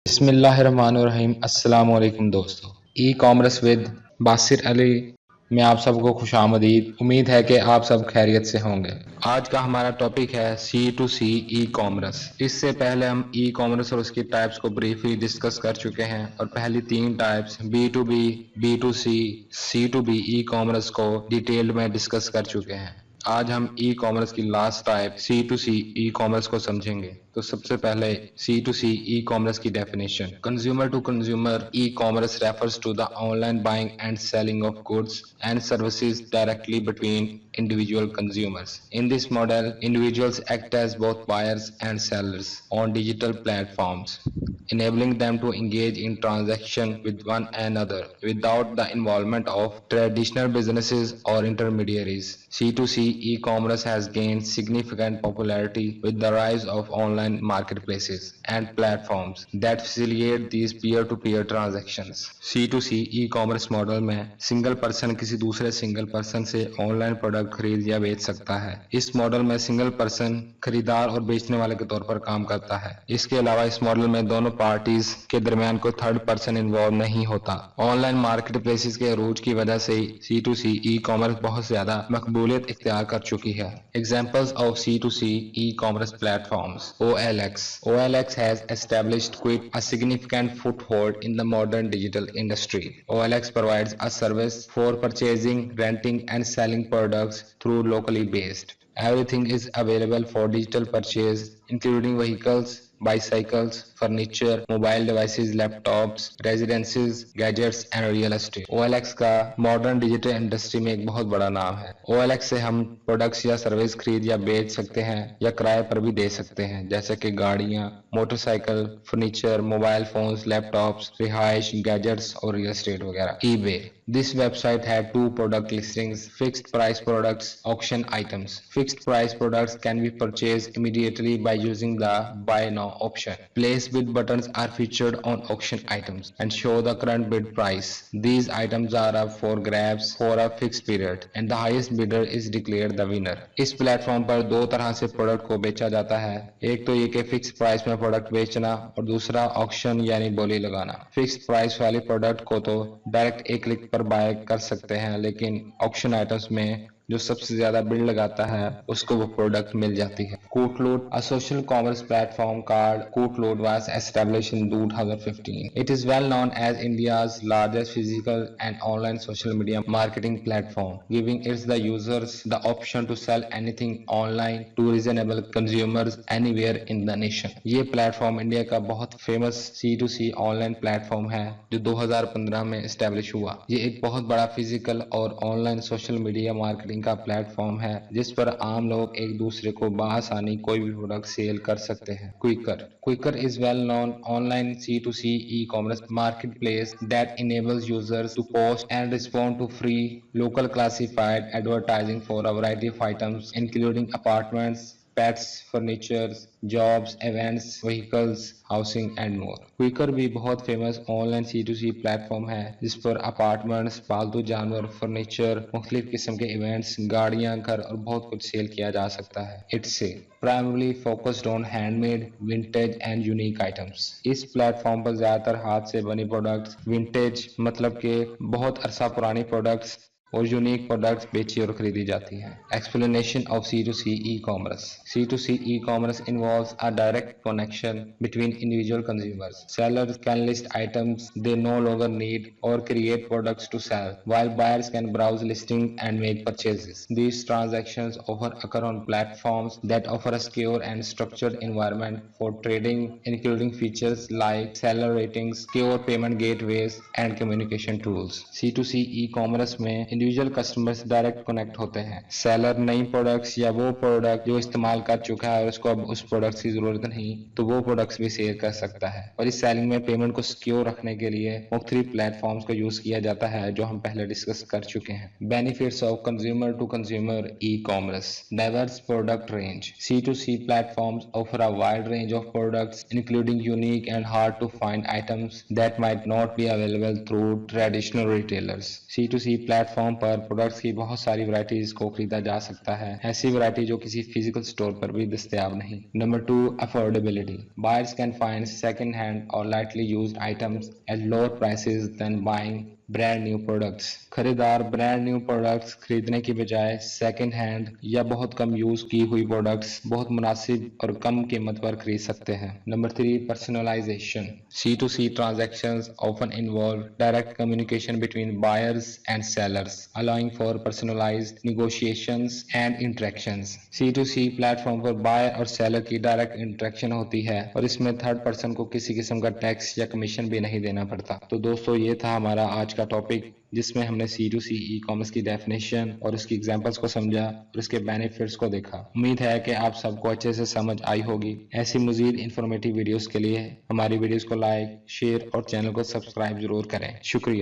बिस्मिल्लाहिर्रहमानिर्रहीम। अस्सलाम वालेकुम दोस्तों। ई कॉमर्स विद बासिर अली में आप सबको खुशामदीद। उम्मीद है कि आप सब खैरियत से होंगे। आज का हमारा टॉपिक है C2C ई कॉमर्स। इससे पहले हम ई कॉमर्स और उसकी टाइप्स को ब्रीफली डिस्कस कर चुके हैं और पहली तीन types B2B, B2C, C2B e commerce को डिटेल्ड में डिस्कस कर चुके हैं। आज हम ई कॉमर्स की last type C2C e commerce को समझेंगे। तो सबसे पहले C2C ई कॉमर्स की definition. Consumer to consumer e commerce refers to the online buying and selling of goods and services directly between individual consumers. In this model, individuals act as both buyers and sellers on digital platforms, enabling them to engage in transaction with one another without the involvement of traditional businesses or intermediaries. C2C e-commerce has gained significant popularity with the rise of online marketplaces and platforms that facilitate these peer-to-peer transactions. C2C e-commerce model में single person किसी दूसरे single person से online product खरीद या बेच सकता है। इस मॉडल में सिंगल पर्सन खरीदार और बेचने वाले के तौर पर काम करता है। इसके अलावा इस मॉडल में दोनों पार्टीज के दरमियान कोई थर्ड पर्सन इन्वॉल्व नहीं होता। ऑनलाइन मार्केट प्लेसेस के अरूज की वजह से C2C ई कॉमर्स बहुत ज्यादा मकबूलियत इख्तियार कर चुकी है। Examples of C2C e commerce platforms. OLX has established quite a significant foothold in the modern digital industry. OLX provides a service for purchasing, renting, and selling products through locally based. Everything is available for digital purchase, including vehicles, bicycles, furniture, mobile devices, laptops, residences, gadgets and real estate. OLX का modern digital industry में एक बहुत बड़ा नाम है। OLX से हम products या सर्विस खरीद या बेच सकते हैं या किराए पर भी दे सकते हैं, जैसे कि गाड़ियां, motorcycle, furniture, mobile phones, laptops, रिहाइश, गैजेट्स और रियल एस्टेट वगैरह। eBay This website had two product listings: fixed price products, auction items. Fixed price products can be purchased immediately by using the buy now option. Place bid buttons are featured on auction items and show the current bid price. These items are up for grabs for a fixed period and the highest bidder is declared the winner. इस platform पर दो तरह से product को बेचा जाता है। एक तो ये कि फिक्स प्राइस में प्रोडक्ट बेचना और दूसरा ऑक्शन यानी बोली लगाना। फिक्स प्राइस वाली प्रोडक्ट को तो डायरेक्ट एक क्लिक पर बाय कर सकते हैं, लेकिन ऑक्शन आइटम्स में जो सबसे ज्यादा बिल लगाता है उसको वो प्रोडक्ट मिल जाती है। Cootloot, a social commerce platform called Cootloot, was established in 2015. It is well known as India's largest physical and online social media marketing platform, giving its the users the option to sell anything online to reasonable consumers anywhere in the nation. ये platform India का बहुत famous C2C online platform है जो 2015 में establish हुआ। ये एक बहुत बड़ा फिजिकल और ऑनलाइन सोशल मीडिया मार्केटिंग का प्लेटफॉर्म है जिस पर आम लोग एक दूसरे को बआसानी कोई भी प्रोडक्ट सेल कर सकते हैं। Quikr is well known online C2C e-commerce marketplace that enables users to post and respond to free local classified advertising for a variety of items including apartments, pets, furniture, jobs, events, vehicles, housing and more. Quikr भी बहुत famous online C2C platform है जिस पर apartments, पालतू जानवर, furniture, मुख्तलिफ किस्म के इवेंट्स, गाड़ियां, घर और बहुत कुछ सेल किया जा सकता है। It's primarily focused on handmade, vintage and unique items. इस प्लेटफॉर्म पर ज्यादातर हाथ से बनी प्रोडक्ट्स, विंटेज मतलब के बहुत अरसा पुरानी प्रोडक्ट्स और यूनिक प्रोडक्ट्स बेची और खरीदी जाती हैं। Explanation of C2C e-commerce. C2C e-commerce involves a direct connection between individual consumers. Sellers can list items they no longer need or create products to sell, while buyers can browse listings and make purchases. These transactions often occur on platforms that offer a secure and structured environment for trading, including features like seller ratings, secure payment gateways, and communication tools. C2C e-commerce में individual customer से direct connect होते हैं। Seller नई products या वो product जो इस्तेमाल कर चुका है और उसको अब उस प्रोडक्ट की जरूरत नहीं तो वो प्रोडक्ट्स भी सेल कर सकता है। और इस सेलिंग में पेमेंट को सिक्योर रखने के लिए मुख्तलिफ प्लेटफॉर्म्स को यूज किया जाता है जो हम पहले डिस्कस कर चुके हैं। Benefits of consumer to consumer e commerce. Diverse product range. C2C platforms offer a wide range of products including unique and hard to find items that might not be available through traditional retailers. C2C platforms platform पर products की बहुत सारी varieties को खरीदा जा सकता है, ऐसी वैरायटी जो किसी फिजिकल स्टोर पर भी दस्तयाब नहीं। Number 2, affordability. Buyers can find second hand और lightly used items at lower prices than buying brand new products. खरीदार ब्रांड न्यू प्रोडक्ट्स खरीदने की बजाय सेकंड हैंड या बहुत कम यूज की हुई प्रोडक्ट्स बहुत मुनासिब और कम कीमत पर खरीद सकते हैं। Number 3, personalisation. C2C transactions often involve direct communication between buyers and sellers, allowing for personalized negotiations and interactions. C2C platform पर बायर और सेलर की डायरेक्ट इंटरेक्शन होती है और इसमें थर्ड पर्सन को किसी किस्म का टैक्स या कमीशन भी नहीं देना पड़ता। तो दोस्तों, ये था हमारा आज का टॉपिक, जिसमें हमने C2C ई कॉमर्स की डेफिनेशन और उसकी एग्जांपल्स को समझा और इसके बेनिफिट्स को देखा। उम्मीद है कि आप सबको अच्छे से समझ आई होगी। ऐसी मजीद इंफॉर्मेटिव वीडियोस के लिए हमारी वीडियोस को लाइक, शेयर और चैनल को सब्सक्राइब जरूर करें। शुक्रिया।